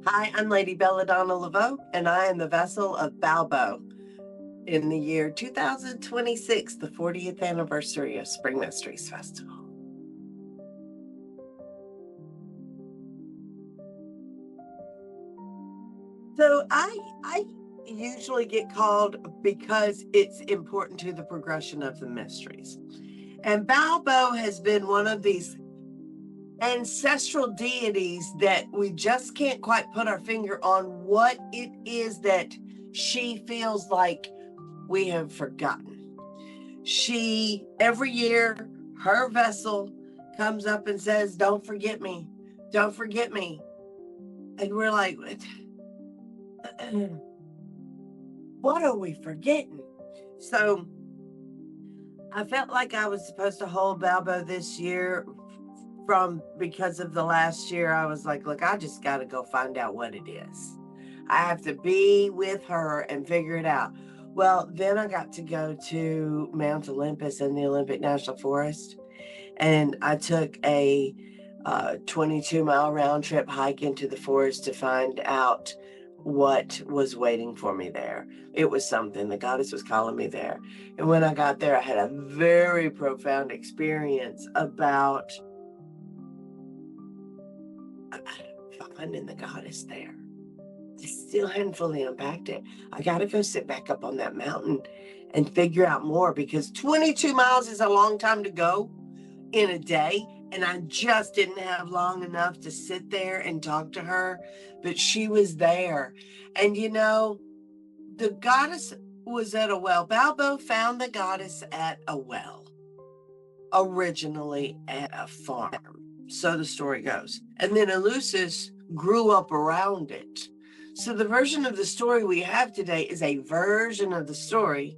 Hi, I'm Lady Belladonna Laveau, and I am the vessel of Baubo in the year 2026, the 40th anniversary of Spring Mysteries Festival. So I usually get called because it's important to the progression of the mysteries. And Baubo has been one of these ancestral deities that we just can't quite put our finger on what it is that she feels like we have forgotten. She, every year, her vessel comes up and says, "Don't forget me, don't forget me." And we're like, what are we forgetting? So I felt like I was supposed to hold Balbo this year because of the last year. I was like, look, I just got to go find out what it is. I have to be with her and figure it out. Well, then I got to go to Mount Olympus in the Olympic National Forest, and I took a 22-mile round trip hike into the forest to find out what was waiting for me there. It was something. The goddess was calling me there. And when I got there, I had a very profound experience about finding the goddess there. I still hadn't fully unpacked it. I got to go sit back up on that mountain and figure out more, because 22 miles is a long time to go in a day. And I just didn't have long enough to sit there and talk to her, but she was there. And the goddess was at a well. Balbo found the goddess at a well, originally at a farm. So the story goes. And then Eleusis grew up around it. So the version of the story we have today is a version of the story.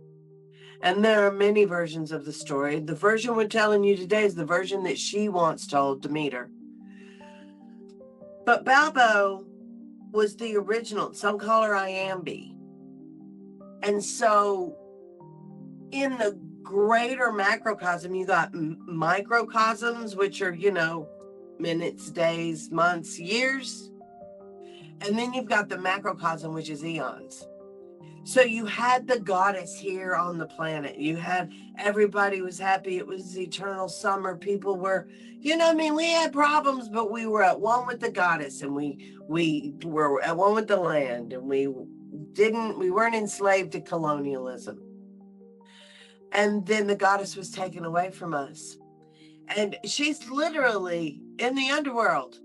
And there are many versions of the story. The version we're telling you today is the version that she once told Demeter. But Baubo was the original. Some call her Iambe. And so in the greater macrocosm, you got microcosms, which are, minutes, days, months, years. And then you've got the macrocosm, which is eons. So you had the goddess here on the planet. You had, everybody was happy. It was eternal summer. People were, we had problems, but we were at one with the goddess, and we were at one with the land, and we weren't enslaved to colonialism. And then the goddess was taken away from us. And she's literally in the underworld.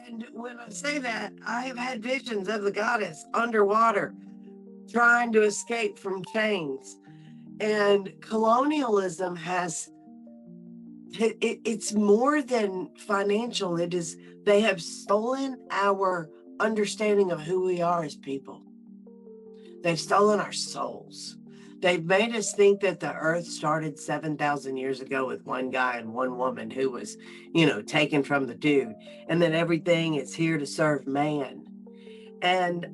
And when I say that, I have had visions of the goddess underwater, trying to escape from chains. And colonialism it's more than financial. They have stolen our understanding of who we are as people. They've stolen our souls. They've made us think that the earth started 7,000 years ago with one guy and one woman who was, taken from the dude, and that everything is here to serve man. And,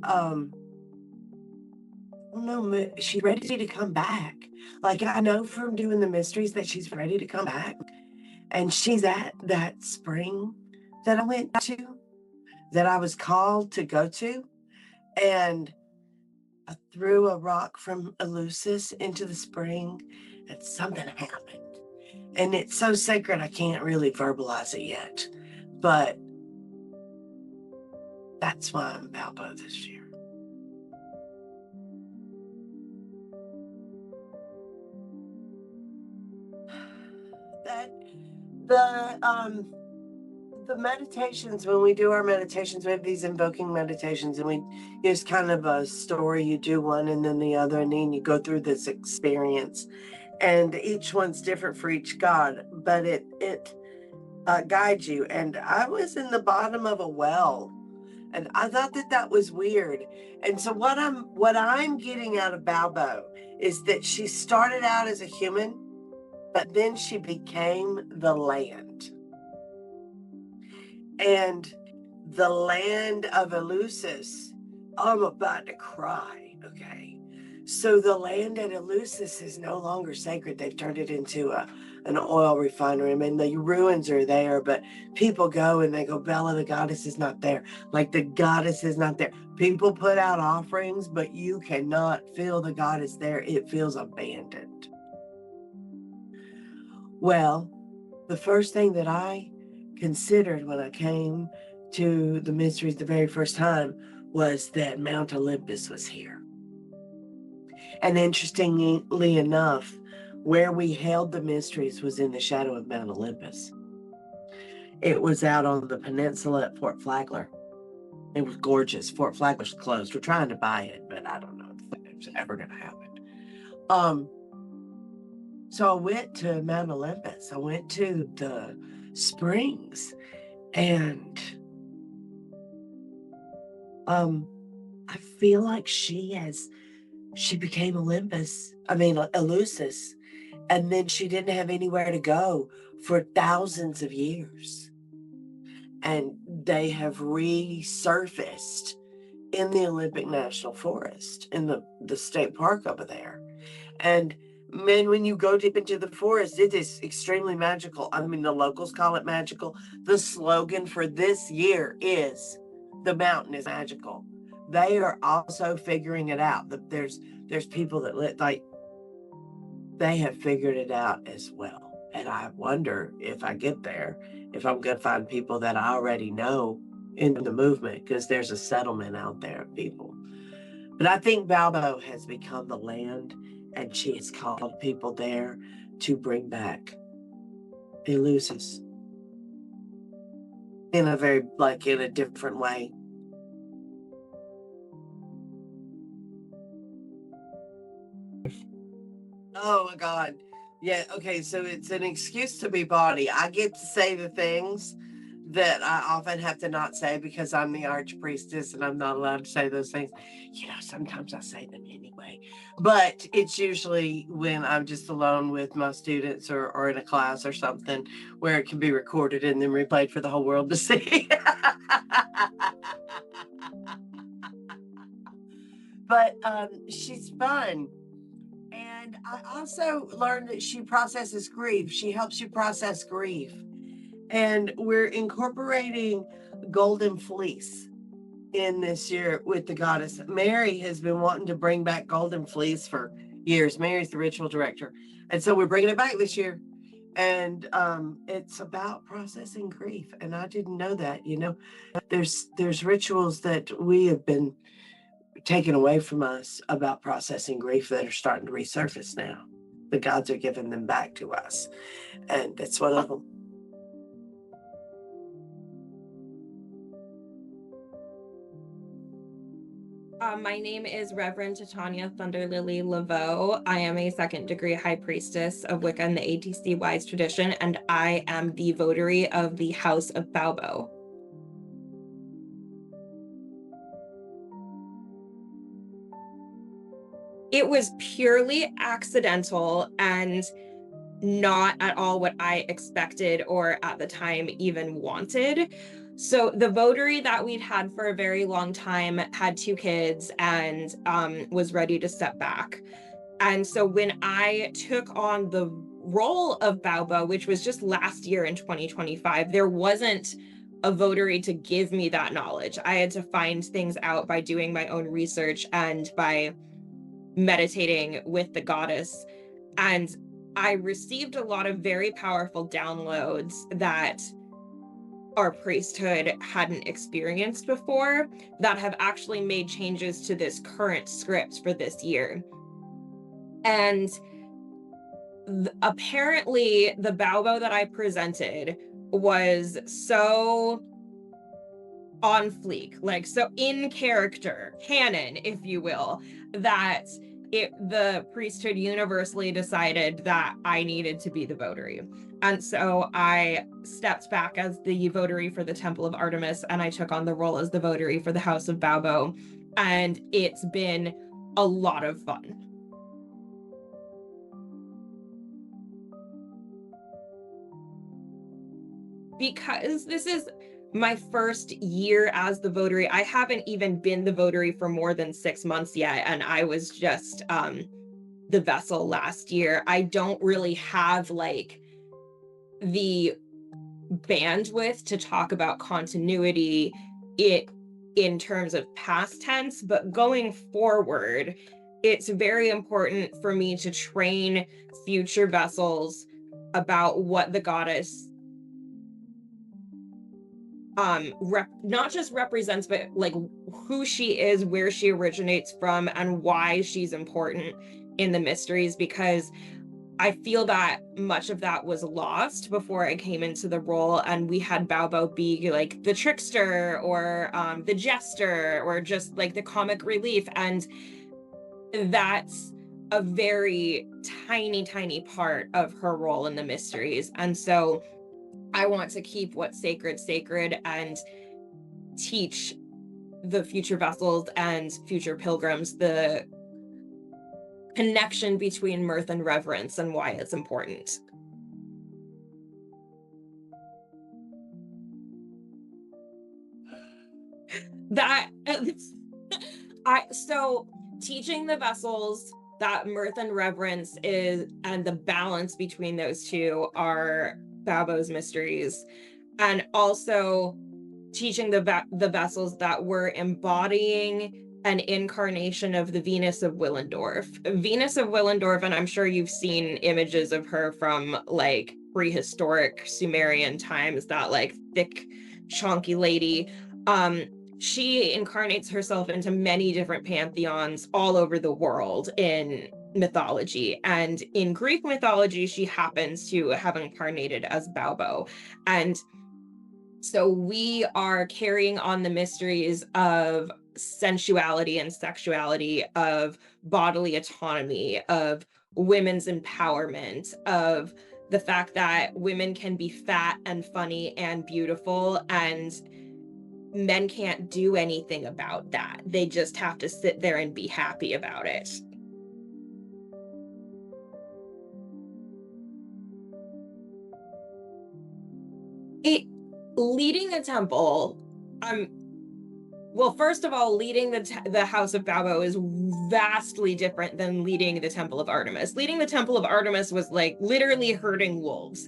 no, she's ready to come back. Like, I know from doing the mysteries that she's ready to come back. And she's at that spring that I went to, that I was called to go to. And I threw a rock from Eleusis into the spring, and something happened. And it's so sacred, I can't really verbalize it yet. But that's why I'm Balbo this year. That the meditations, when we do our meditations, we have these invoking meditations, and it's kind of a story. You do one and then the other, and then you go through this experience, and each one's different for each god, but it guides you. And I was in the bottom of a well, and I thought that was weird. And so what I'm getting out of Baubo is that she started out as a human, but then she became the land. And the land of Eleusis, I'm about to cry, okay? So the land at Eleusis is no longer sacred. They've turned it into an oil refinery. I mean, the ruins are there, but people go and they go, Bella, the goddess is not there. Like, the goddess is not there. People put out offerings, but you cannot feel the goddess there. It feels abandoned. Well, the first thing that I considered when I came to the mysteries the very first time was that Mount Olympus was here. And interestingly enough, where we held the mysteries was in the shadow of Mount Olympus. It was out on the peninsula at Fort Flagler. It was gorgeous. Fort Flagler's closed. We're trying to buy it, but I don't know if it's ever going to happen. So I went to Mount Olympus. I went to the springs, and I feel like she became Eleusis, and then she didn't have anywhere to go for thousands of years. And they have resurfaced in the Olympic National Forest, in the state park over there. And man, when you go deep into the forest, it is extremely magical. I mean, the locals call it magical. The slogan for this year is, "The mountain is magical." They are also figuring it out. There's people that they have figured it out as well. And I wonder, if I get there, if I'm going to find people that I already know in the movement, because there's a settlement out there of people. But I think Baubo has become the land, and she has called people there to bring back Eleusis in a different way. Oh my God. Yeah, okay, so it's an excuse to be bawdy. I get to say the things that I often have to not say because I'm the archpriestess and I'm not allowed to say those things. Sometimes I say them anyway. But it's usually when I'm just alone with my students or in a class or something where it can be recorded and then replayed for the whole world to see. But she's fun. And I also learned that she processes grief. She helps you process grief. And we're incorporating Golden Fleece in this year with the goddess. Mary has been wanting to bring back Golden Fleece for years. Mary's the ritual director. And so we're bringing it back this year. And it's about processing grief. And I didn't know that. There's rituals that we have been taken away from us about processing grief that are starting to resurface now. The gods are giving them back to us. And that's one of them. My name is Reverend Titania Thunderlily Laveau. I am a second-degree high priestess of Wicca in the ATC Wise tradition, and I am the votary of the House of Baubo. It was purely accidental and not at all what I expected or at the time even wanted. So the votary that we'd had for a very long time had 2 kids and was ready to step back. And so when I took on the role of Baubo, which was just last year in 2025, there wasn't a votary to give me that knowledge. I had to find things out by doing my own research and by meditating with the goddess. And I received a lot of very powerful downloads that our priesthood hadn't experienced before that have actually made changes to this current script for this year. And apparently the Baubo that I presented was so on fleek, like so in character, canon, if you will, that the priesthood universally decided that I needed to be the votary. And so I stepped back as the votary for the Temple of Artemis, and I took on the role as the votary for the House of Baubo. And it's been a lot of fun. Because this is my first year as the votary, I haven't even been the votary for more than 6 months yet, and I was just the vessel last year. I don't really have like the bandwidth to talk about continuity it in terms of past tense, but going forward, it's very important for me to train future vessels about what the goddess not just represents, but like who she is, where she originates from, and why she's important in the mysteries, because I feel that much of that was lost before I came into the role, and we had Baubo be like the trickster or the jester or just like the comic relief, and that's a very tiny, tiny part of her role in the mysteries. And so I want to keep what's sacred sacred and teach the future vessels and future pilgrims the connection between mirth and reverence and why it's important. That so teaching the vessels that mirth and reverence is, and the balance between those two are Baubo's mysteries, and also teaching the vessels that we're embodying an incarnation of the Venus of Willendorf. Venus of Willendorf, and I'm sure you've seen images of her from like prehistoric Sumerian times, that like thick, chonky lady. She incarnates herself into many different pantheons all over the world in mythology. And in Greek mythology, she happens to have incarnated as Baubo. And so we are carrying on the mysteries of sensuality and sexuality, of bodily autonomy, of women's empowerment, of the fact that women can be fat and funny and beautiful, and men can't do anything about that. They just have to sit there and be happy about it. It leading a temple, well, first of all, leading the House of Baubo is vastly different than leading the Temple of Artemis. Leading the Temple of Artemis was like literally herding wolves.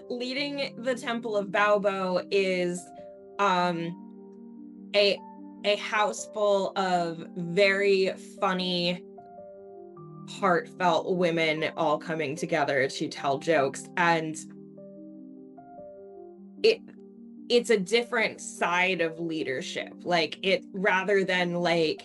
Leading the Temple of Baubo is a house full of very funny, heartfelt women all coming together to tell jokes, and it's a different side of leadership. Like, it, rather than like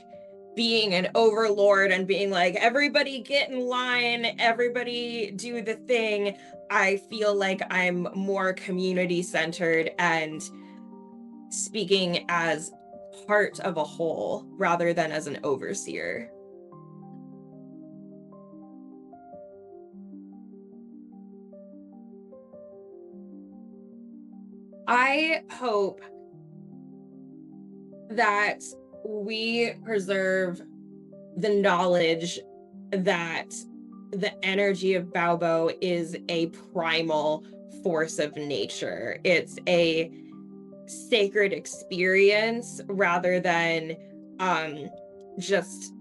being an overlord and being like, everybody get in line, everybody do the thing, I feel like I'm more community centered and speaking as part of a whole rather than as an overseer. I hope that we preserve the knowledge that the energy of Baubo is a primal force of nature. It's a sacred experience rather than just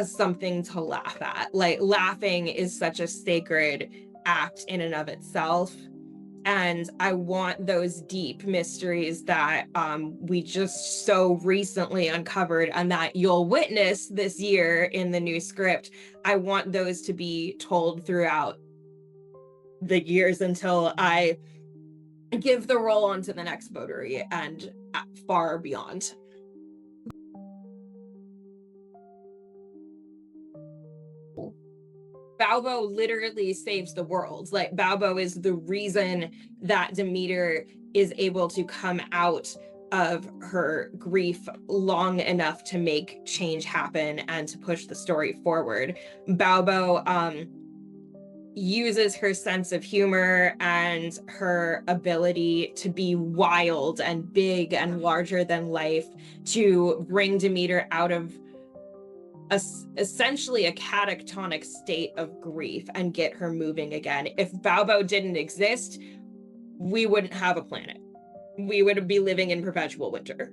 something to laugh at. Like, laughing is such a sacred act in and of itself. And I want those deep mysteries that we just so recently uncovered and that you'll witness this year in the new script. I want those to be told throughout the years until I give the role on to the next votary and far beyond. Baubo literally saves the world. Like, Baubo is the reason that Demeter is able to come out of her grief long enough to make change happen and to push the story forward. Baubo uses her sense of humor and her ability to be wild and big and larger than life to bring Demeter out of essentially a catatonic state of grief and get her moving again. If Baubo didn't exist, we wouldn't have a planet. we would be living in perpetual winter.